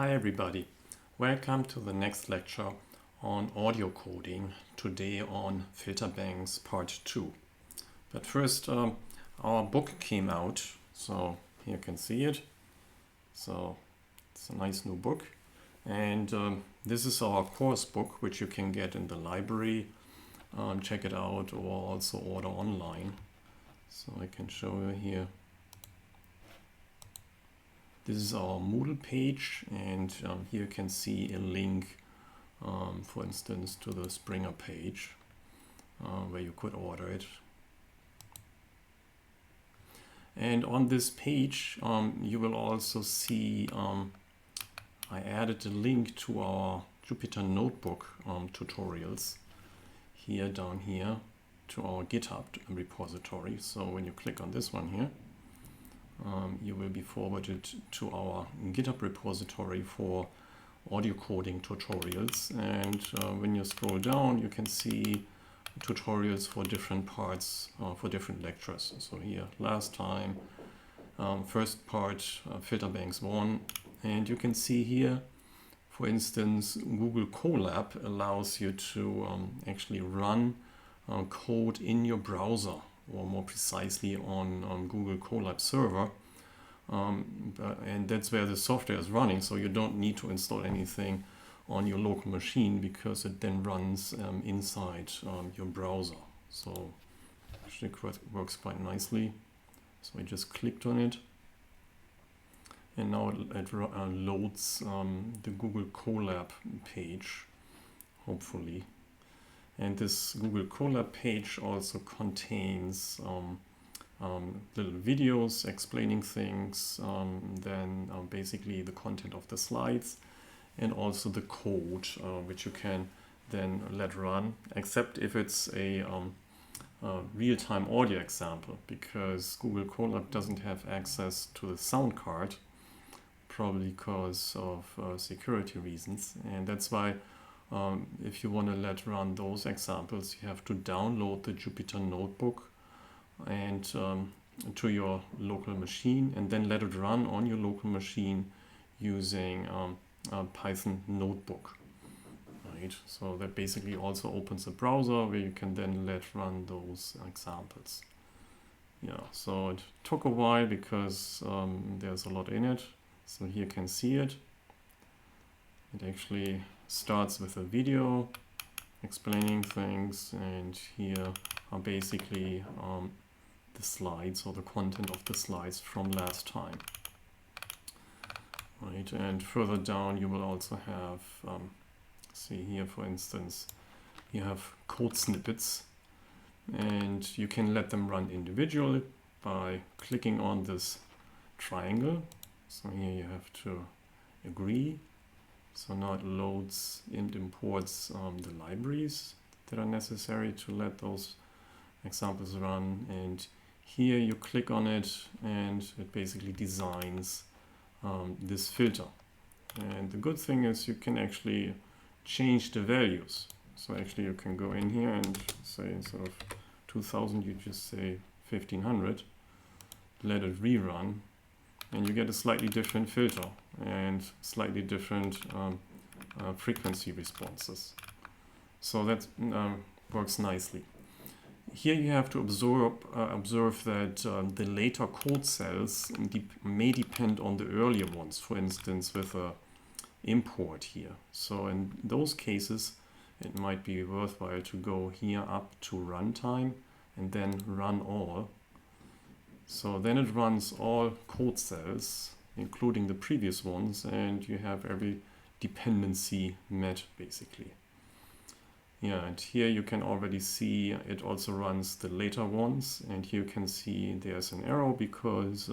Hi everybody, welcome to the next lecture on audio coding, today on filter banks part 2. But first our book came out, so here you can see it. So it's a nice new book, and this is our course book which you can get in the library. Check it out or also order online. So I can show you here. This is our Moodle page, and here you can see a link, for instance, to the Springer page where you could order it. And on this page you will also see I added a link to our Jupyter Notebook tutorials here down here to our GitHub repository. So when you click on this one here, you will be forwarded to our GitHub repository for audio coding tutorials. And when you scroll down, you can see tutorials for different parts, for different lectures. So here, last time, first part, filter banks 1. And you can see here, for instance, Google Colab allows you to actually run code in your browser, or more precisely on Google Colab server, and that's where the software is running, so you don't need to install anything on your local machine because it then runs inside your browser. So actually it works quite nicely. So I just clicked on it, and now it loads the Google Colab page, hopefully. And this Google Colab page also contains little videos explaining things, then basically the content of the slides, and also the code which you can then let run, except if it's a real-time audio example, because Google Colab doesn't have access to the sound card, probably because of security reasons. And that's why if you want to let run those examples, you have to download the Jupyter Notebook and to your local machine, and then let it run on your local machine using Python Notebook. Right? So that basically also opens a browser where you can then let run those examples. Yeah, so it took a while because there's a lot in it. So here you can see it. It actually starts with a video explaining things, and here are basically the slides, or the content of the slides from last time. Right, and further down you will also have, see here for instance, you have code snippets, and you can let them run individually by clicking on this triangle. So here you have to agree. So now it loads and imports the libraries that are necessary to let those examples run, and here you click on it and it basically designs this filter. And the good thing is you can actually change the values. So actually you can go in here and say, instead of 2000 you just say 1500, let it rerun, and you get a slightly different filter and slightly different frequency responses. So that works nicely. Here you have to observe that the later code cells may depend on the earlier ones, for instance with a import here. So in those cases it might be worthwhile to go here up to runtime and then run all. So then it runs all code cells, including the previous ones, and you have every dependency met basically. Yeah, and here you can already see it also runs the later ones, and here you can see there's an error because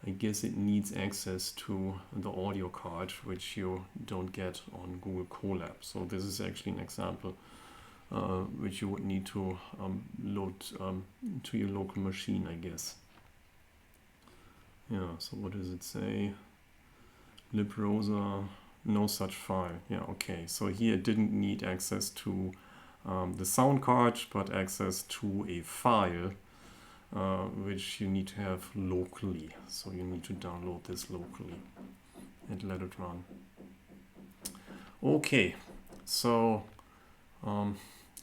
I guess it needs access to the audio card, which you don't get on Google Colab. So this is actually an example which you would need to load to your local machine, I guess. Yeah, so what does it say? libbrowser, no such file. Yeah, okay. So here it didn't need access to the sound card, but access to a file which you need to have locally. So you need to download this locally. At let it run. Okay, so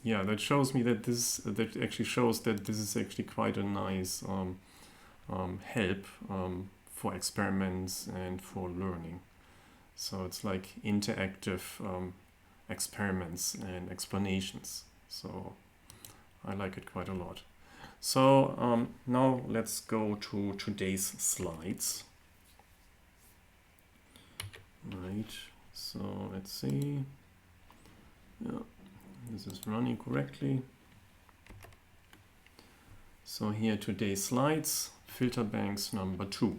yeah, that shows me that that actually shows that this is actually quite a nice help for experiments and for learning. So it's like interactive experiments and explanations. So I like it quite a lot. So now let's go to today's slides. Right, so let's see. Yeah, this is running correctly. So here today's slides, filter banks number 2.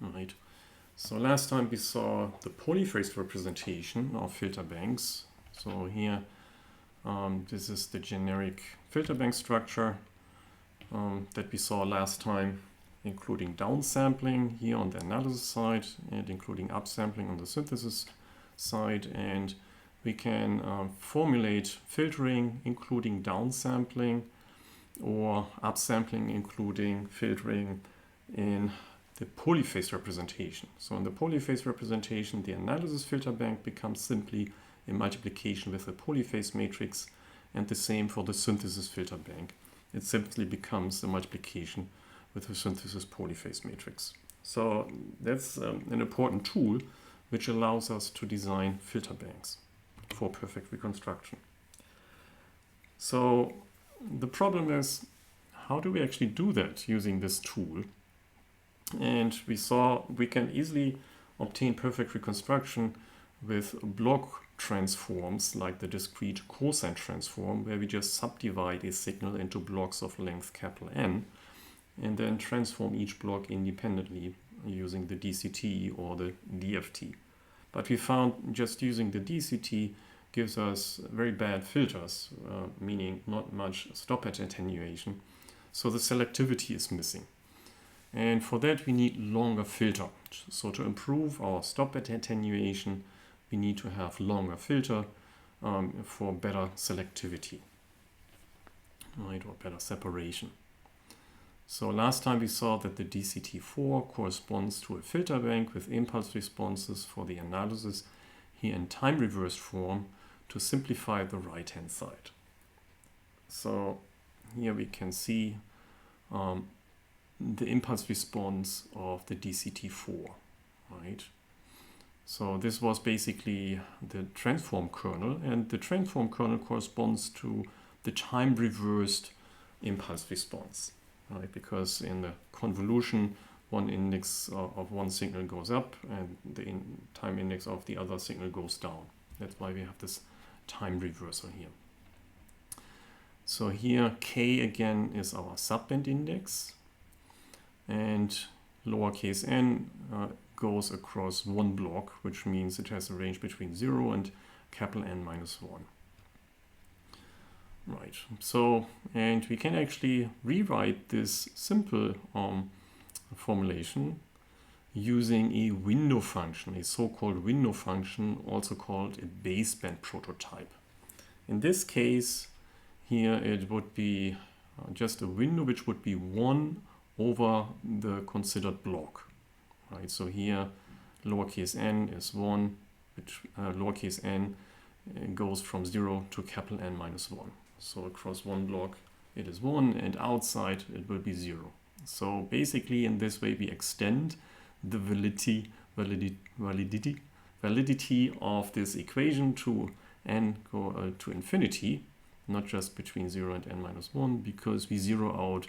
Right. So last time we saw the polyphase representation of filter banks. So here this is the generic filter bank structure that we saw last time, including downsampling here on the analysis side and including upsampling on the synthesis side. And we can formulate filtering including downsampling or upsampling including filtering in the polyphase representation. So in the polyphase representation, the analysis filter bank becomes simply a multiplication with the polyphase matrix, and the same for the synthesis filter bank. It simply becomes a multiplication with the synthesis polyphase matrix. So that's an important tool which allows us to design filter banks for perfect reconstruction. So the problem is, how do we actually do that using this tool? And we saw we can easily obtain perfect reconstruction with block transforms like the discrete cosine transform, where we just subdivide a signal into blocks of length capital N and then transform each block independently using the DCT or the DFT. But we found just using the DCT gives us very bad filters, meaning not much stop at attenuation. So the selectivity is missing. And for that we need longer filter. So to improve our stop at attenuation, we need to have longer filter for better selectivity, right, or better separation. So last time we saw that the DCT4 corresponds to a filter bank with impulse responses for the analysis here in time reversed form to simplify the right hand side. So here we can see the impulse response of the DCT4, right? So this was basically the transform kernel, and the transform kernel corresponds to the time reversed impulse response, right? Because in the convolution, one index of one signal goes up and the time index of the other signal goes down. That's why we have this time reversal here. So here k again is our subband index, and lowercase n goes across one block, which means it has a range between 0 and capital N minus 1. Right, so, and we can actually rewrite this simple formulation using a window function, a so-called window function, also called a baseband prototype. In this case, here it would be just a window which would be 1 over the considered block. Right, so here lowercase n is 1, which lowercase n goes from 0 to capital N minus 1. So across one block it is 1, and outside it will be 0. So basically in this way we extend the validity of this equation to n go to infinity, not just between 0 and n minus 1, because we zero out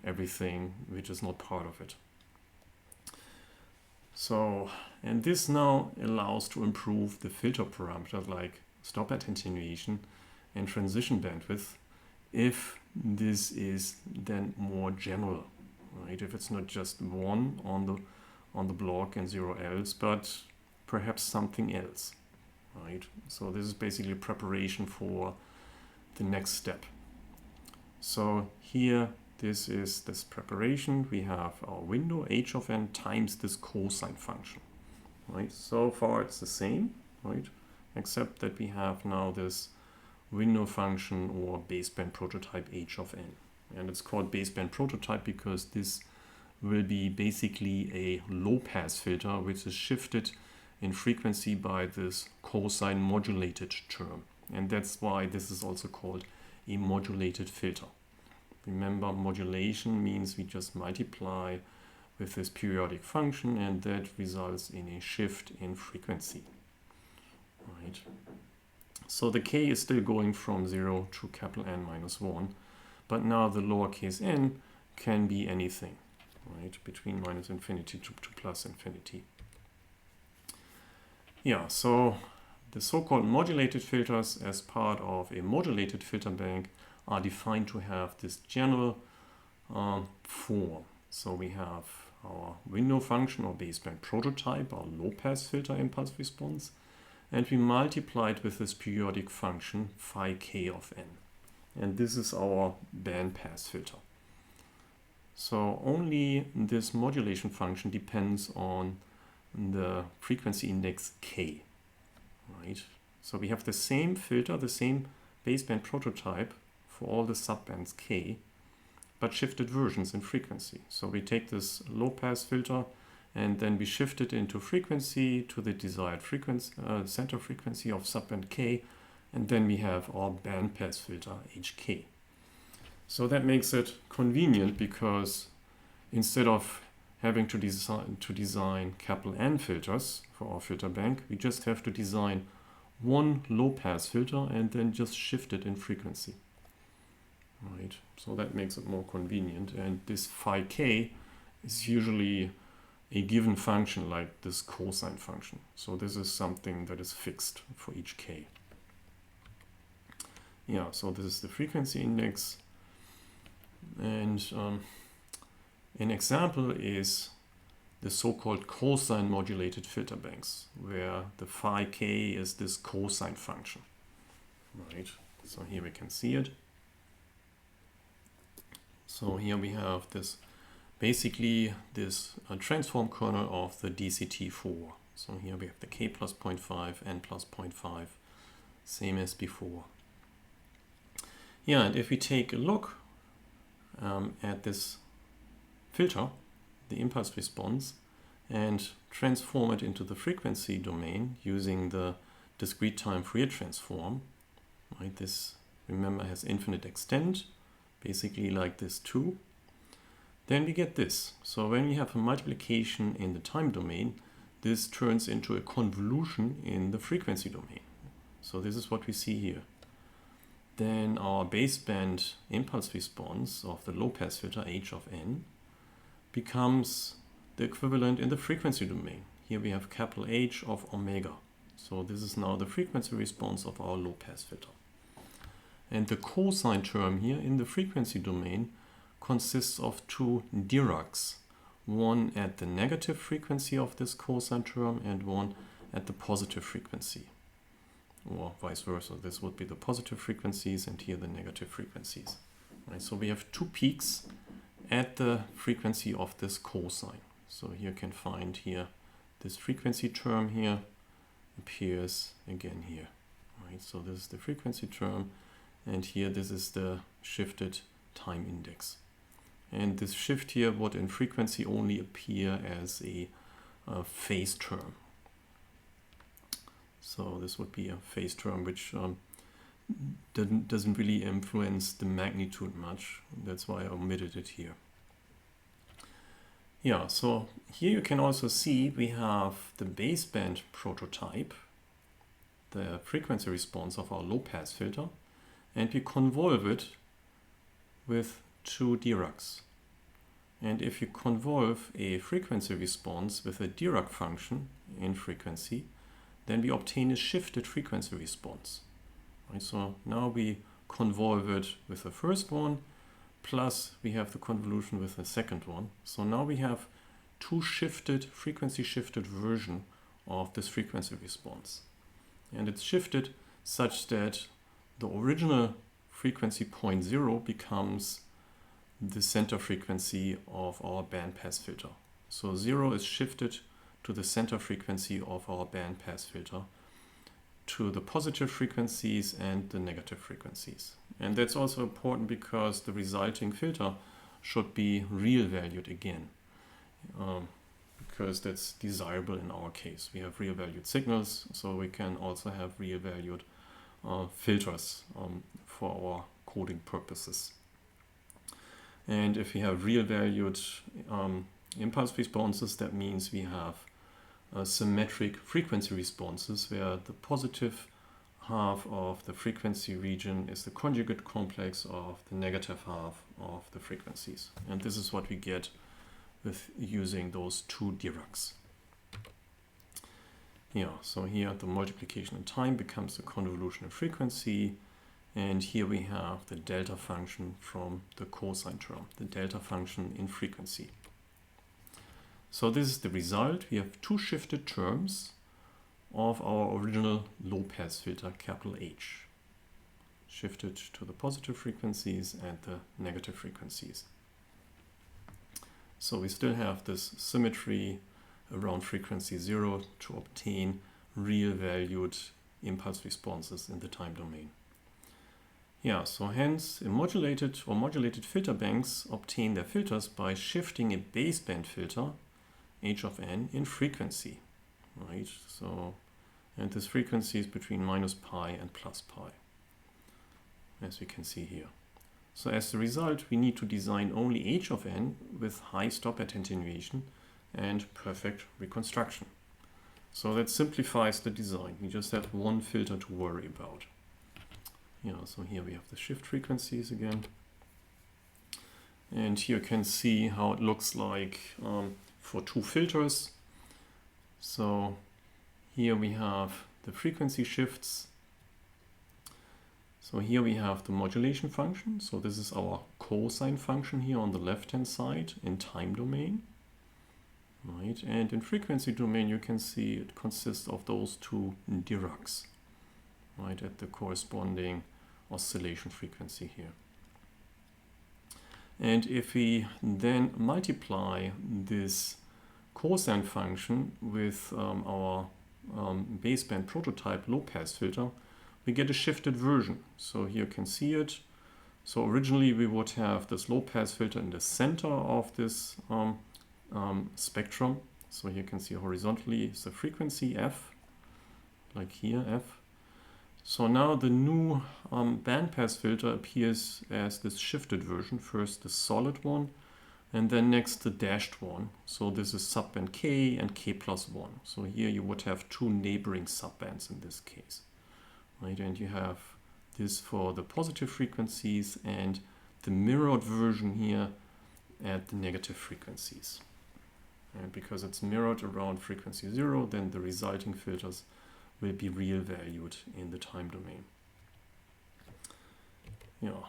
everything which is not part of it. So, and this now allows to improve the filter parameters like stop at attenuation and transition bandwidth if this is then more general, right? If it's not just 1 on the block and 0 else, but perhaps something else, right? So this is basically preparation for the next step. So here, this is this preparation. We have our window h of n times this cosine function, right? So far it's the same, right? Except that we have now this window function or baseband prototype h of n. And it's called baseband prototype because this will be basically a low-pass filter, which is shifted in frequency by this cosine modulated term. And that's why this is also called a modulated filter. Remember, modulation means we just multiply with this periodic function, and that results in a shift in frequency. Right. So the k is still going from 0 to capital N minus 1, but now the lowercase n can be anything, right, between minus infinity to plus infinity. Yeah, so the so-called modulated filters as part of a modulated filter bank are defined to have this general form. So we have our window function or baseband prototype, our low-pass filter impulse response, and we multiply it with this periodic function phi k of n. And this is our bandpass filter. So only this modulation function depends on the frequency index k, right? So we have the same filter, the same baseband prototype for all the subbands k, but shifted versions in frequency. So we take this low-pass filter and then we shift it into frequency to the desired frequency, center frequency of subband k, and then we have our bandpass filter hk. So that makes it convenient because instead of having to design capital N filters for our filter bank, we just have to design one low-pass filter and then just shift it in frequency. Right, so that makes it more convenient, and this phi k is usually a given function like this cosine function. So this is something that is fixed for each k. Yeah, so this is the frequency index, and an example is the so-called cosine modulated filter banks, where the phi k is this cosine function. Right, so here we can see it. So here we have this, basically this transform kernel of the DCT4. So here we have the k plus 0.5, n plus 0.5, same as before. Yeah, and if we take a look at this filter, the impulse response, and transform it into the frequency domain using the discrete time Fourier transform, right? This, remember, has infinite extent, basically like this too. Then we get this. So when we have a multiplication in the time domain, this turns into a convolution in the frequency domain. So this is what we see here. Then our baseband impulse response of the low-pass filter h of n becomes the equivalent in the frequency domain. Here we have capital H of omega. So this is now the frequency response of our low-pass filter. And the cosine term here in the frequency domain consists of two Diracs, one at the negative frequency of this cosine term and one at the positive frequency, or vice versa. This would be the positive frequencies and here the negative frequencies. Right, so we have two peaks at the frequency of this cosine. So here you can find here this frequency term here appears again here. Right, so this is the frequency term, and here this is the shifted time index. And this shift here would in frequency only appear as a phase term. So this would be a phase term which doesn't really influence the magnitude much. That's why I omitted it here. Yeah, so here you can also see we have the baseband prototype, the frequency response of our low-pass filter, and we convolve it with two Diracs. And if you convolve a frequency response with a Dirac function in frequency, then we obtain a shifted frequency response. Right, so now we convolve it with the first one, plus we have the convolution with the second one. So now we have two shifted, frequency shifted version of this frequency response. And it's shifted such that the original frequency 0.0 becomes the center frequency of our bandpass filter. So 0 is shifted to the center frequency of our bandpass filter, to the positive frequencies and the negative frequencies. And that's also important because the resulting filter should be real valued again. because that's desirable in our case. We have real valued signals, so we can also have real valued filters for our coding purposes. And if we have real valued impulse responses, that means we have symmetric frequency responses where the positive half of the frequency region is the conjugate complex of the negative half of the frequencies. And this is what we get with using those two Diracs. Yeah, so here the multiplication in time becomes the convolution in frequency, and here we have the delta function from the cosine term, the delta function in frequency. So this is the result. We have two shifted terms of our original low-pass filter, capital H, shifted to the positive frequencies and the negative frequencies. So we still have this symmetry around frequency 0 to obtain real valued impulse responses in the time domain. Yeah, so hence modulated filter banks obtain their filters by shifting a baseband filter, h of n, in frequency, right? So, and this frequency is between minus pi and plus pi, as we can see here. So as a result, we need to design only h of n with high stop attenuation and perfect reconstruction. So that simplifies the design. We just have one filter to worry about. Yeah, so here we have the shift frequencies again. And here you can see how it looks like for two filters. So here we have the frequency shifts. So here we have the modulation function. So this is our cosine function here on the left-hand side in time domain. Right, and in frequency domain you can see it consists of those two Diracs, right, at the corresponding oscillation frequency here. And if we then multiply this cosine function with our baseband prototype low-pass filter, we get a shifted version. So here you can see it. So originally we would have this low-pass filter in the center of this spectrum. So here you can see horizontally is the frequency f, like here f. So now the new bandpass filter appears as this shifted version. First the solid one, and then next the dashed one. So this is subband k and k plus 1. So here you would have two neighboring subbands in this case, right? And you have this for the positive frequencies and the mirrored version here at the negative frequencies. And because it's mirrored around frequency 0, then the resulting filters will be real valued in the time domain. Yeah.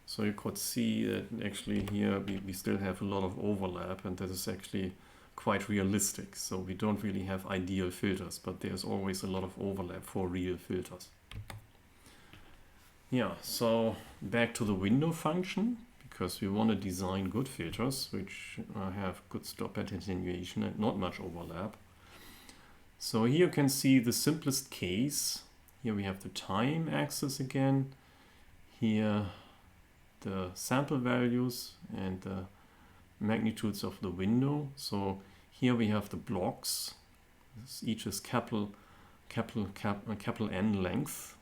So you could see that actually here we still have a lot of overlap, and that is actually quite realistic. So we don't really have ideal filters, but there's always a lot of overlap for real filters. Yeah, so back to the window function, because we want to design good filters which have good stop attenuation and not much overlap. So here you can see the simplest case. Here we have the time axis again. Here the sample values and the magnitudes of the window. So here we have the blocks. Each is capital N length.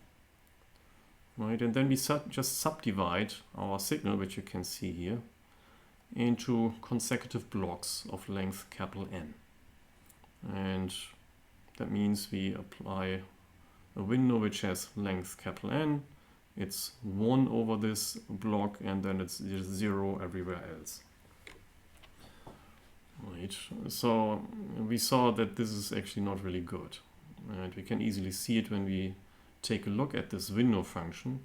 Right, and then we just subdivide our signal, which you can see here, into consecutive blocks of length capital N. And that means we apply a window which has length capital N. It's 1 over this block, and then it's 0 everywhere else. Right, so we saw that this is actually not really good. And we can easily see it when we take a look at this window function.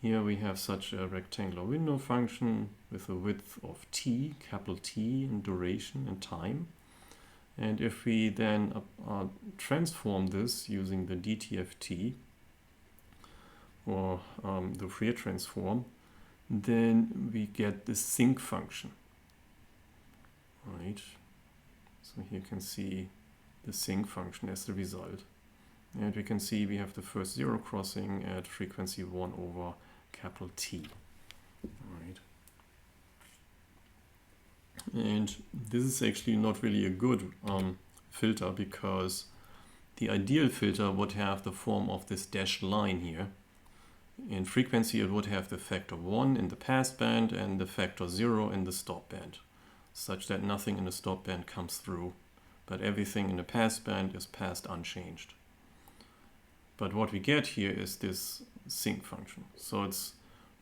Here we have such a rectangular window function with a width of t, capital T, in duration and time. And if we then transform this using the DTFT or the Fourier transform, then we get the sinc function. Right. So here you can see the sinc function as the result. And we can see we have the first zero crossing at frequency 1 over capital T. Right. And this is actually not really a good filter, because the ideal filter would have the form of this dashed line here. In frequency, it would have the factor 1 in the passband and the factor 0 in the stopband, such that nothing in the stopband comes through, but everything in the passband is passed unchanged. But what we get here is this sinc function. So it's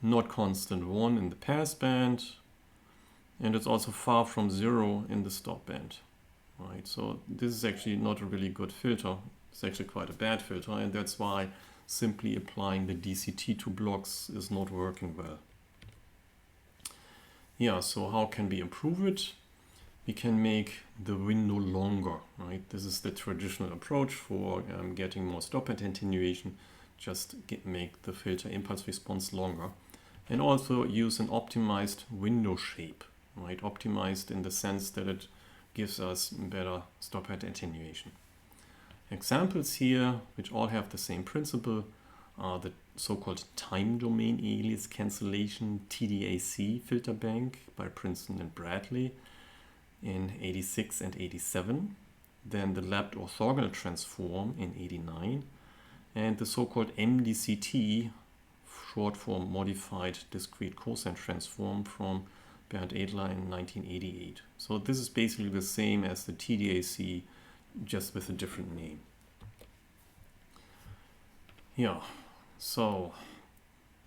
not constant 1 in the passband, and it's also far from 0 in the stopband. Right? So this is actually not a really good filter. It's actually quite a bad filter, and that's why simply applying the DCT to blocks is not working well. Yeah, so how can we improve it? We can make the window longer, right? This is the traditional approach for getting more stopband attenuation. Just make the filter impulse response longer, and also use an optimized window shape, right? Optimized in the sense that it gives us better stopband attenuation. Examples here, which all have the same principle, are the so-called time domain alias cancellation TDAC filter bank by Princeton and Bradley in 86 and 87, then the lapped orthogonal transform in 89, and the so-called MDCT, short for Modified Discrete Cosine Transform, from Bernd Edler in 1988. So this is basically the same as the TDAC, just with a different name. Yeah, so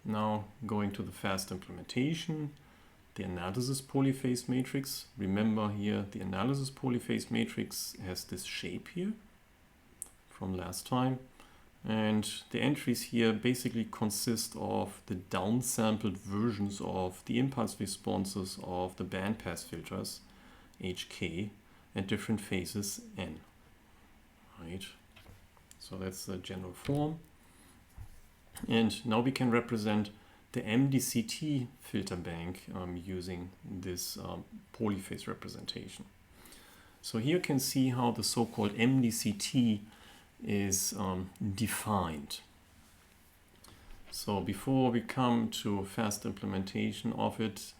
now going to the fast implementation, the analysis polyphase matrix. Remember here, the analysis polyphase matrix has this shape here from last time. And the entries here basically consist of the downsampled versions of the impulse responses of the bandpass filters, HK, at different phases N. Right? So that's the general form. And now we can represent the MDCT filter bank using this polyphase representation. So here you can see how the so-called MDCT is defined. So before we come to fast implementation of it,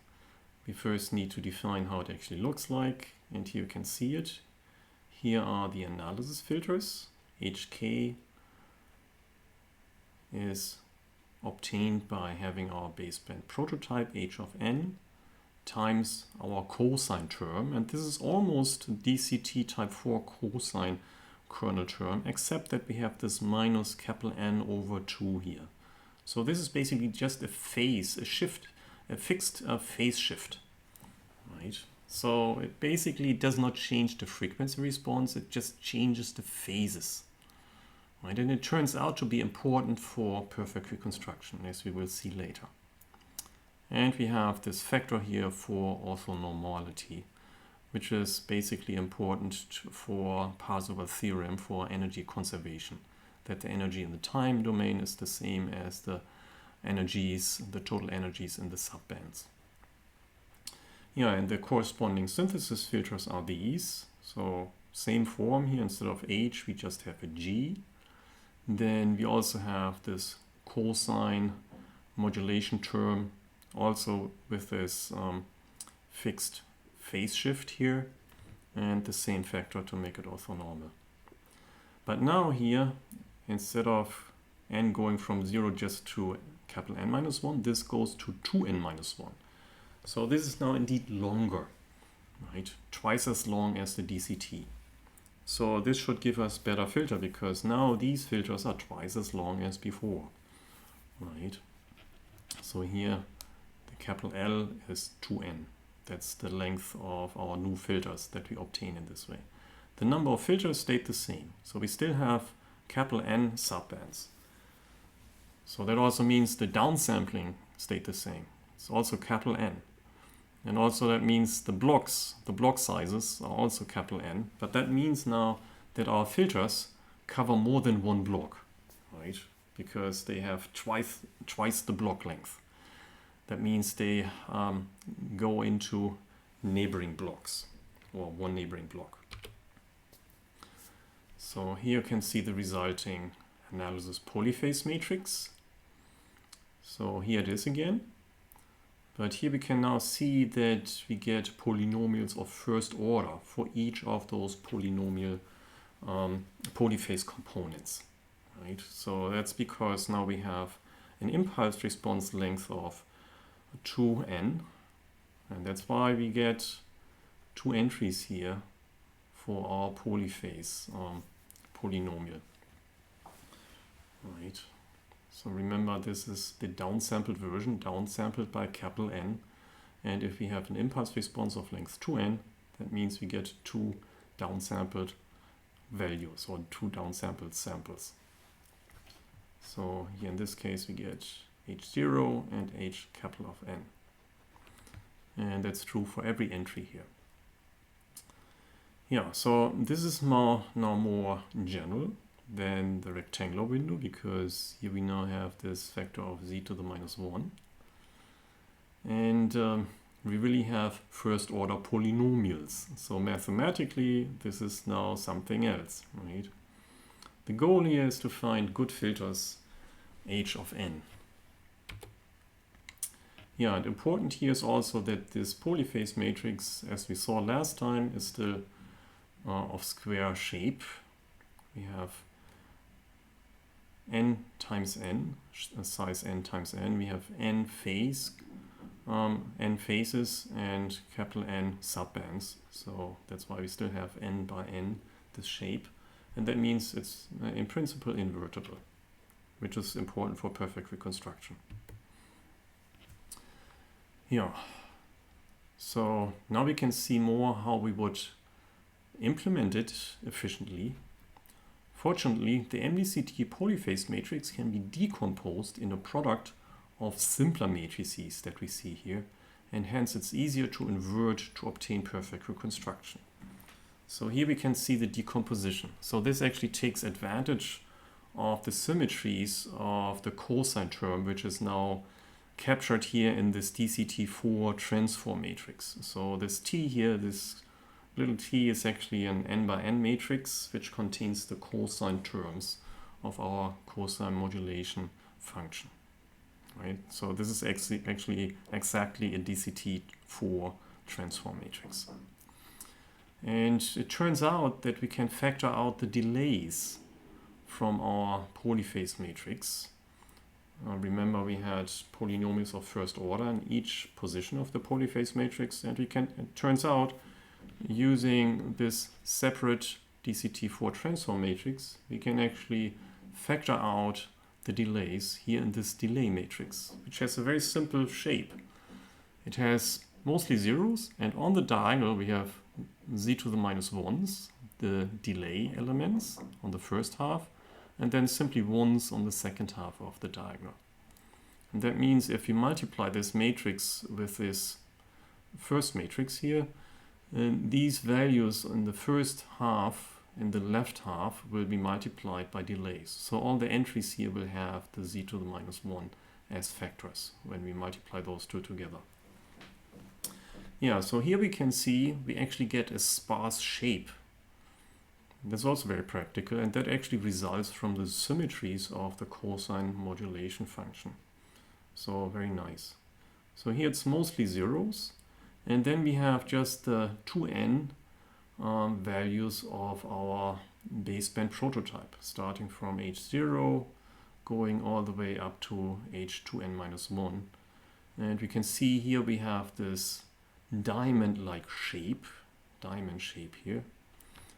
we first need to define how it actually looks like, and here you can see it. Here are the analysis filters. HK is obtained by having our baseband prototype h of n times our cosine term, and this is almost DCT type 4 cosine kernel term, except that we have this minus capital N over 2 here. So this is basically just a phase, a shift, a fixed phase shift, right? So it basically does not change the frequency response, it just changes the phases, right? And it turns out to be important for perfect reconstruction, as we will see later. And we have this factor here for orthonormality, which is basically important for Parseval's theorem for energy conservation, that the energy in the time domain is the same as the energies, the total energies in the subbands. Yeah, and the corresponding synthesis filters are these. So same form here, instead of H, we just have a G. Then we also have this cosine modulation term, also with this fixed phase shift here, and the same factor to make it orthonormal. But now here, instead of n going from 0 just to capital N minus 1, this goes to 2n minus 1. So this is now indeed longer, right? Twice as long as the DCT. So this should give us better filter, because now these filters are twice as long as before, right? So here the capital L is 2n. That's the length of our new filters that we obtain in this way. The number of filters stayed the same. So we still have capital N subbands. So that also means the downsampling stayed the same. It's also capital N. And also that means the block sizes are also capital N. But that means now that our filters cover more than one block, right? Because they have twice the block length. That means they go into neighboring blocks, or one neighboring block. So here you can see the resulting analysis polyphase matrix. So here it is again. But here we can now see that we get polynomials of first order for each of those polynomial polyphase components, right? So that's because now we have an impulse response length of 2n, and that's why we get 2 entries here for our polyphase polynomial, right? So remember, this is the downsampled version, downsampled by capital N, and if we have an impulse response of length 2n, that means we get 2 downsampled values or 2 downsampled samples. So here in this case we get h0 and h capital of n. And that's true for every entry here. Yeah, so this is now more general than the rectangular window, because here we now have this factor of z to the minus 1. And we really have first order polynomials. So mathematically, this is now something else, right? The goal here is to find good filters h of n. Yeah, and important here is also that this polyphase matrix, as we saw last time, is still of square shape. We have n times n, size n times n. We have n phases and capital N subbands. So that's why we still have n by n, this shape. And that means it's in principle invertible, which is important for perfect reconstruction. Yeah. So now we can see more how we would implement it efficiently. Fortunately, the MDCT polyphase matrix can be decomposed in a product of simpler matrices that we see here, and hence it's easier to invert to obtain perfect reconstruction. So here we can see the decomposition. So this actually takes advantage of the symmetries of the cosine term, which is now captured here in this DCT4 transform matrix. So this T here, this little t, is actually an n by n matrix which contains the cosine terms of our cosine modulation function. Right? So this is actually exactly a DCT4 transform matrix. And it turns out that we can factor out the delays from our polyphase matrix. Remember, we had polynomials of first order in each position of the polyphase matrix, and it turns out, using this separate DCT4 transform matrix, we can actually factor out the delays here in this delay matrix, which has a very simple shape. It has mostly zeros, and on the diagonal we have z to the minus 1s, the delay elements on the first half, and then simply 1s on the second half of the diagonal. And that means if we multiply this matrix with this first matrix here, these values in the first half, in the left half, will be multiplied by delays. So all the entries here will have the z to the minus 1 as factors when we multiply those two together. Yeah, so here we can see we actually get a sparse shape. That's also very practical, and that actually results from the symmetries of the cosine modulation function. So very nice. So here it's mostly zeros, and then we have just the 2n values of our baseband prototype, starting from h0, going all the way up to h2n minus 1. And we can see here we have this diamond-like shape, diamond shape here.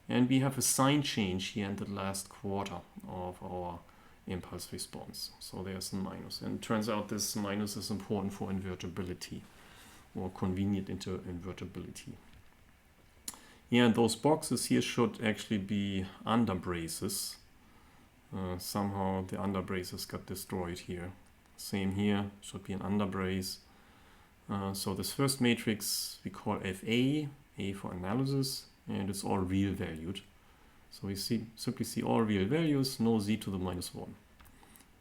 And we have a sign change here in the last quarter of our impulse response. So there's a minus. And it turns out this minus is important for invertibility, or convenient invertibility. Yeah, and those boxes here should actually be underbraces. Somehow the underbraces got destroyed here. Same here, should be an underbrace. So this first matrix we call FA, A for analysis, and it's all real valued. So we simply see all real values, no z to the minus 1.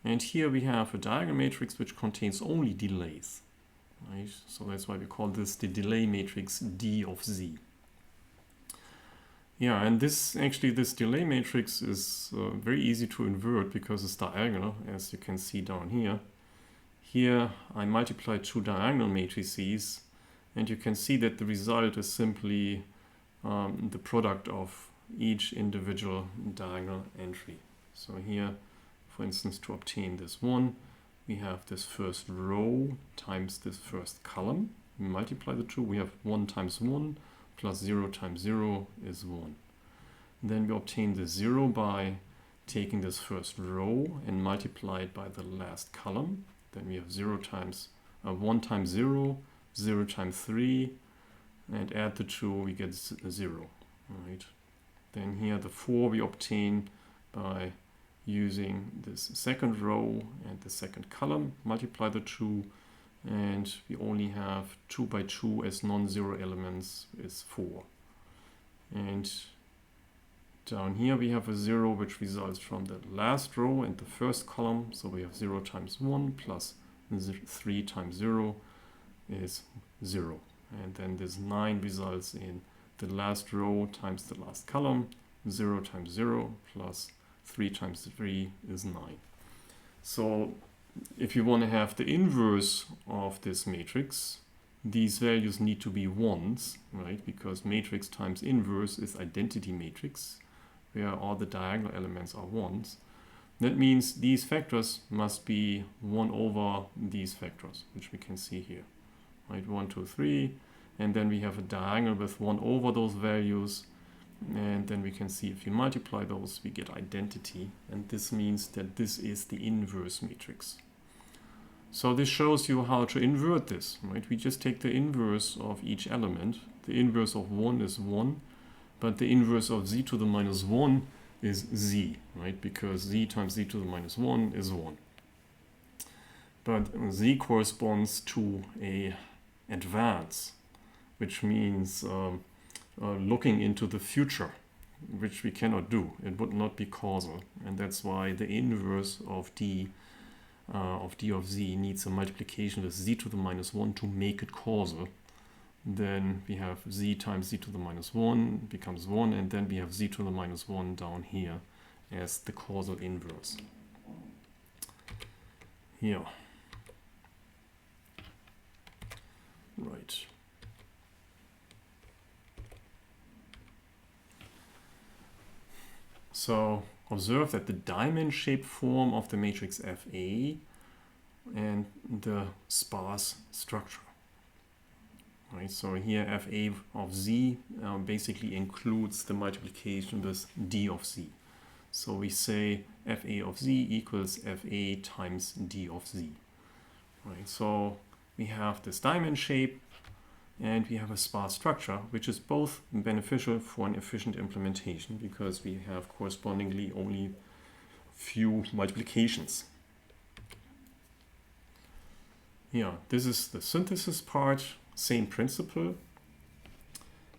And here we have a diagonal matrix which contains only delays. Right? So that's why we call this the delay matrix D of z. Yeah, and this delay matrix is very easy to invert because it's diagonal, as you can see down here. here I multiply two diagonal matrices, and you can see that the result is simply the product of each individual diagonal entry. So here, for instance, to obtain this one, we have this first row times this first column. We multiply the two, we have 1 times 1 plus 0 times 0 is 1. Then we obtain the 0 by taking this first row and multiply it by the last column. Then we have 1 times 0, 0 times 3, and add the two, we get 0. Right. Then here the 4 we obtain by using this second row and the second column, multiply the two, and we only have 2 by 2 as non-zero elements is 4. And down here we have a 0 which results from the last row and the first column, so we have 0 times 1 plus 3 times 0 is 0. And then this 9 results in the last row times the last column, 0 times 0 plus 3 times 3 is 9. So if you want to have the inverse of this matrix, these values need to be 1s, right? Because matrix times inverse is identity matrix, where all the diagonal elements are 1s. That means these factors must be 1 over these factors, which we can see here, right? 1, 2, 3, and then we have a diagonal with 1 over those values, and then we can see if you multiply those, we get identity, and this means that this is the inverse matrix. So this shows you how to invert this, right? We just take the inverse of each element. The inverse of 1 is 1, but the inverse of z to the minus 1 is z, right? Because z times z to the minus 1 is 1. But z corresponds to a advance, which means looking into the future, which we cannot do. It would not be causal, and that's why the inverse of d of z needs a multiplication with z to the minus 1 to make it causal. Then we have z times z to the minus 1 becomes 1, and then we have z to the minus 1 down here as the causal inverse. Here. Right. So observe that the diamond-shaped form of the matrix Fa and the sparse structure. Right, so here Fa of z basically includes the multiplication with d of z. So we say Fa of z equals Fa times d of z. Right, so we have this diamond shape and we have a sparse structure, which is both beneficial for an efficient implementation because we have correspondingly only few multiplications. Yeah, this is the synthesis part, same principle.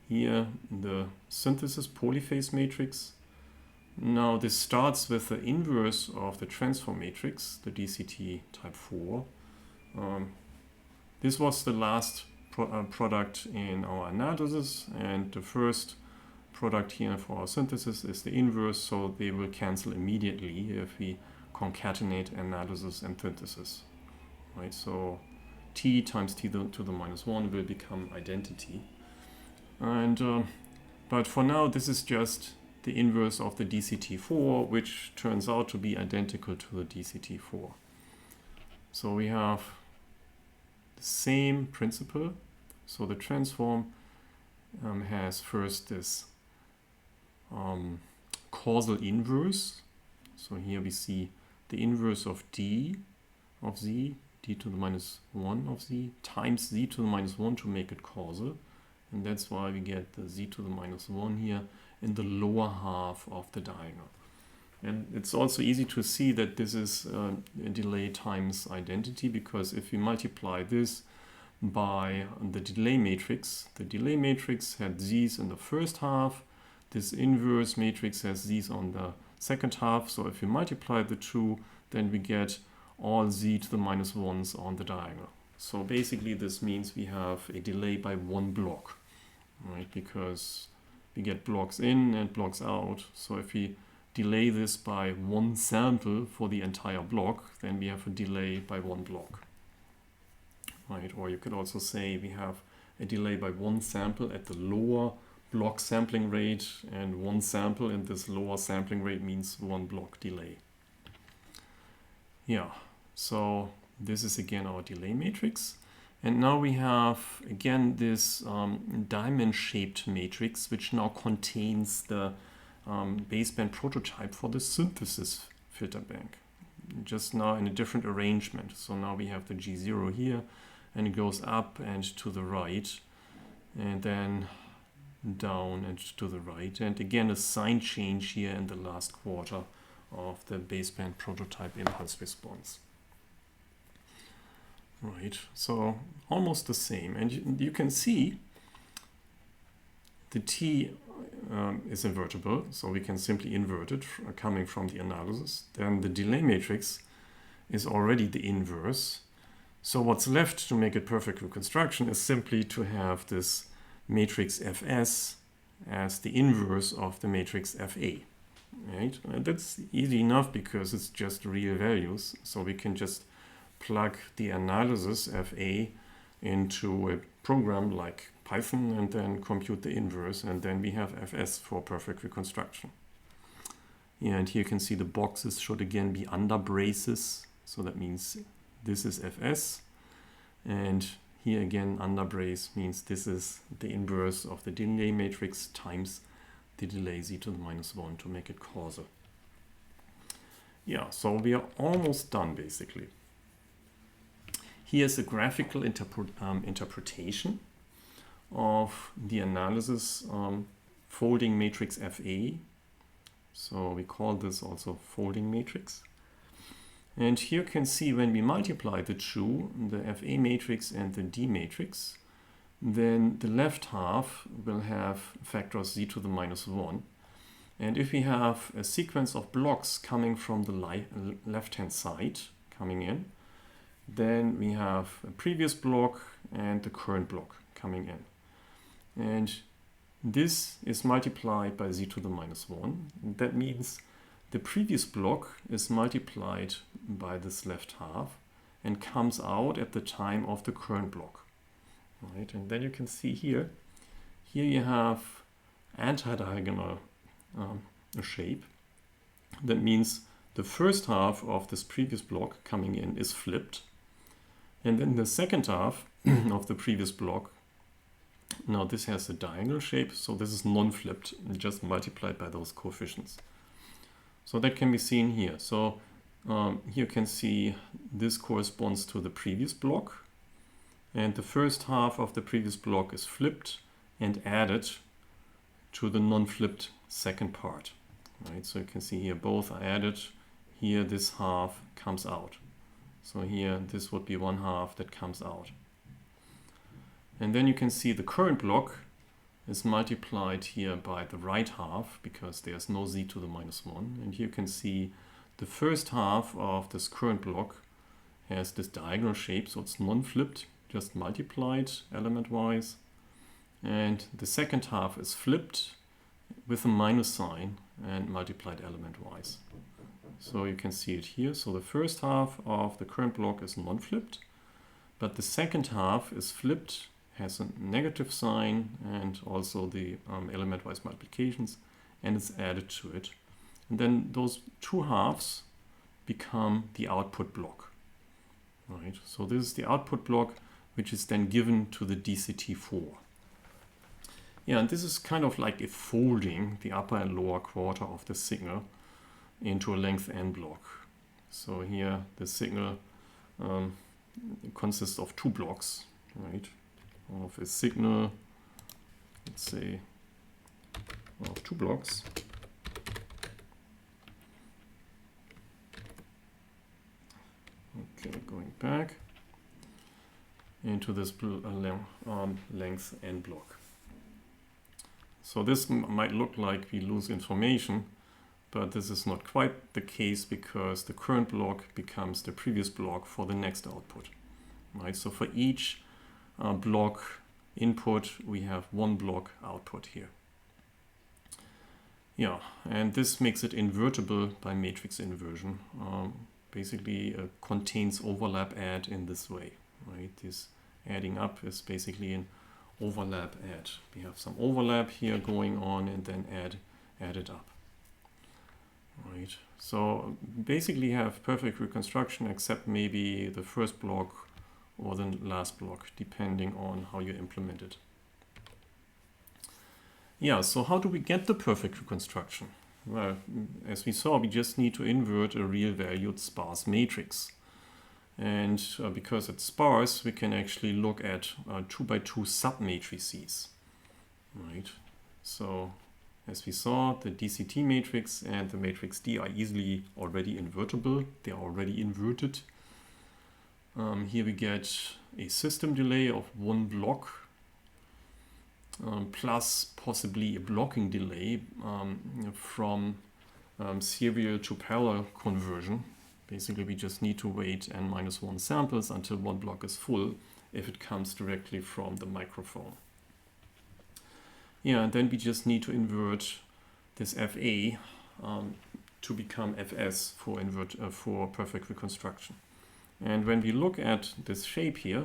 Here the synthesis polyphase matrix. Now this starts with the inverse of the transform matrix, the DCT type 4. This was the last product in our analysis, and the first product here for our synthesis is the inverse, so they will cancel immediately if we concatenate analysis and synthesis. Right, so t times t to the minus 1 will become identity. And but for now, this is just the inverse of the DCT4, which turns out to be identical to the DCT4. So we have the same principle. So the transform has first this causal inverse. So here we see the inverse of d of z, d to the minus 1 of z, times z to the minus 1 to make it causal. And that's why we get the z to the minus 1 here in the lower half of the diagonal. And it's also easy to see that this is a delay times identity, because if we multiply this by the delay matrix had z's in the first half, this inverse matrix has z's on the second half, so if we multiply the two, then we get all z to the minus 1s on the diagonal. So basically this means we have a delay by one block, right? Because we get blocks in and blocks out. So if we delay this by one sample for the entire block, then we have a delay by one block. right? Or you could also say we have a delay by one sample at the lower block sampling rate, and one sample in this lower sampling rate means one block delay. Yeah, so this is again our delay matrix. And now we have again this diamond-shaped matrix, which now contains the baseband prototype for the synthesis filter bank, just now in a different arrangement. So now we have the G0 here, and it goes up and to the right, and then down and to the right. And again, a sign change here in the last quarter of the baseband prototype impulse response. Right, so almost the same. And you can see the T is invertible, so we can simply invert it coming from the analysis. Then the delay matrix is already the inverse. So what's left to make it perfect reconstruction is simply to have this matrix Fs as the inverse of the matrix Fa. Right? And that's easy enough because it's just real values. So we can just plug the analysis Fa into a program like Python and then compute the inverse, and then we have Fs for perfect reconstruction. Yeah, and here you can see the boxes should again be under braces. So that means this is Fs, and here again under brace means this is the inverse of the delay matrix times the delay z to the -1 to make it causal. Yeah, so we are almost done basically. Here's a graphical interpretation of the analysis folding matrix Fa. So we call this also folding matrix. And here you can see when we multiply the two, the Fa matrix and the D matrix, then the left half will have factors z to the -1. And if we have a sequence of blocks coming from the left-hand side coming in, then we have a previous block and the current block coming in. And this is multiplied by z to the -1. That means the previous block is multiplied by this left half and comes out at the time of the current block. Right? And then you can see here you have anti-diagonal shape. That means the first half of this previous block coming in is flipped. And then the second half of the previous block, now this has a diagonal shape, so this is non-flipped, just multiplied by those coefficients. So that can be seen here. So here you can see this corresponds to the previous block, and the first half of the previous block is flipped and added to the non-flipped second part. Right? So you can see here both are added. Here this half comes out. So here this would be one half that comes out. And then you can see the current block is multiplied here by the right half because there's no z to the -1. And here you can see the first half of this current block has this diagonal shape, so it's non-flipped, just multiplied element-wise. And the second half is flipped with a minus sign and multiplied element-wise. So you can see it here. So the first half of the current block is non-flipped, but the second half is flipped, has a negative sign and also the element-wise multiplications, and it's added to it. And then those two halves become the output block. Right? So this is the output block, which is then given to the DCT4. Yeah, and this is kind of like a folding the upper and lower quarter of the signal into a length n block. So here the signal consists of two blocks, right? Of a signal, let's say, of two blocks. Okay, going back into this length n block. So this might look like we lose information, but this is not quite the case because the current block becomes the previous block for the next output. Right? So for each block input, we have one block output here. Yeah, and this makes it invertible by matrix inversion. Basically contains overlap add in this way. Right? These adding up is basically an overlap add. We have some overlap here going on and then add it up. Right. So basically you have perfect reconstruction except maybe the first block or the last block, depending on how you implement it. Yeah, so how do we get the perfect reconstruction? Well, as we saw, we just need to invert a real valued sparse matrix. And because it's sparse, we can actually look at 2x2 submatrices. Right. So as we saw, the DCT matrix and the matrix D are easily already invertible. They are already inverted. Here we get a system delay of 1 block plus possibly a blocking delay from serial to parallel conversion. Basically, we just need to wait n-1 samples until 1 block is full if it comes directly from the microphone. Yeah, and then we just need to invert this FA to become FS for perfect reconstruction. And when we look at this shape here,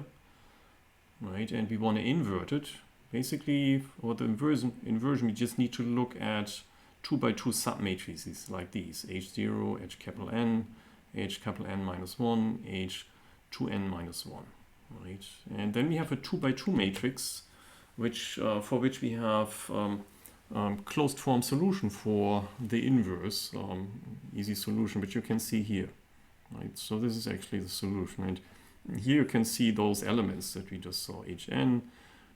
right, and we want to invert it, basically for the inversion we just need to look at 2x2 submatrices like these, H0, H capital N, H capital N minus 1, H 2N minus 1, right? And then we have a 2x2 matrix for which we have closed form solution for the inverse, easy solution, which you can see here. Right, so this is actually the solution, and here you can see those elements that we just saw: Hn,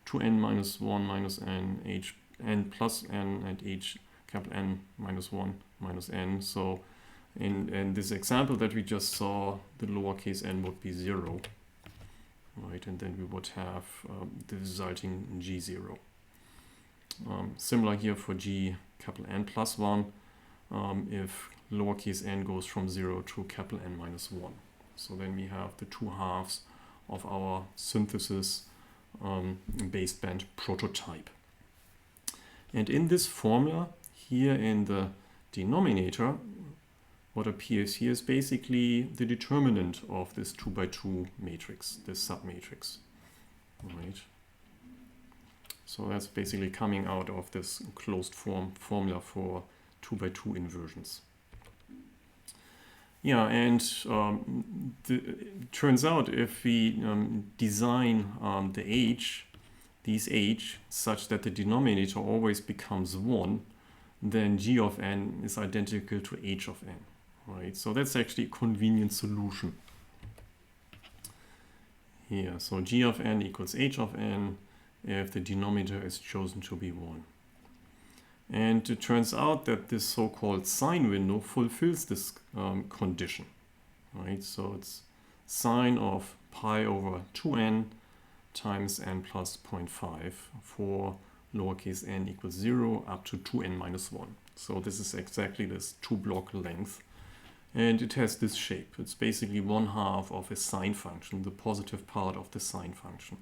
2n minus 1 minus n, hn plus n, and h capital N minus 1 minus n. So in this example that we just saw, the lowercase n would be 0. Right, and then we would have the resulting G0. Similar here for G capital N plus 1, if lowercase n goes from 0 to capital N minus 1. So then we have the 2 halves of our synthesis baseband prototype. And in this formula, here in the denominator, what appears here is basically the determinant of this 2x2 matrix, this submatrix. Right. So that's basically coming out of this closed form formula for 2x2 inversions. Yeah, and it turns out if we design these h, such that the denominator always becomes 1, then g of n is identical to h of n. Right, so that's actually a convenient solution here. So g of n equals h of n if the denominator is chosen to be 1. And it turns out that this so-called sine window fulfills this condition. Right, so it's sine of pi over 2n times n plus 0.5 for lowercase n equals 0 up to 2n minus 1. So this is exactly this 2-block length. And it has this shape. It's basically 1/2 of a sine function, the positive part of the sine function.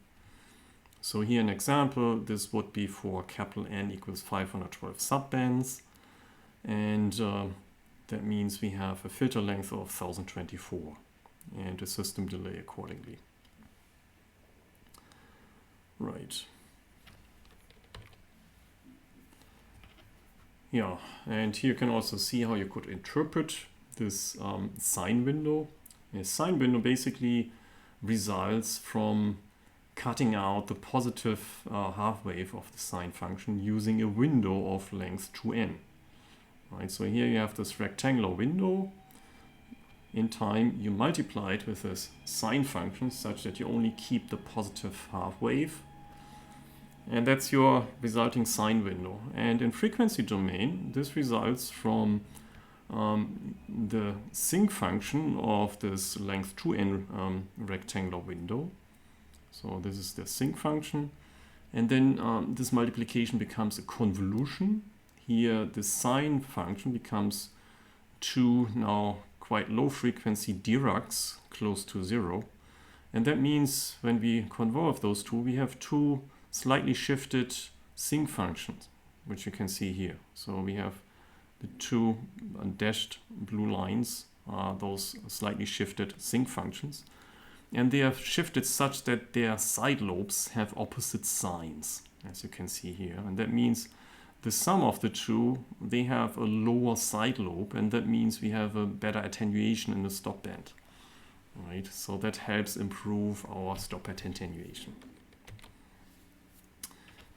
So here an example, this would be for capital N equals 512 subbands. And that means we have a filter length of 1024 and a system delay accordingly. Right. Yeah, and here you can also see how you could interpret this sine window. A sine window basically results from cutting out the positive half wave of the sine function using a window of length 2n. Right, so here you have this rectangular window. In time, you multiply it with this sine function such that you only keep the positive half wave. And that's your resulting sine window. And in frequency domain, this results from the sinc function of this length 2n rectangular window. So this is the sinc function. And then this multiplication becomes a convolution. Here the sine function becomes 2 now quite low frequency Diracs close to 0. And that means when we convolve those two, we have 2 slightly shifted sinc functions, which you can see here. So we have the 2 dashed blue lines are those slightly shifted sinc functions. and they have shifted such that their side lobes have opposite sines, as you can see here. And that means the sum of the two, they have a lower side lobe, and that means we have a better attenuation in the stop band. Right? So that helps improve our stop band attenuation.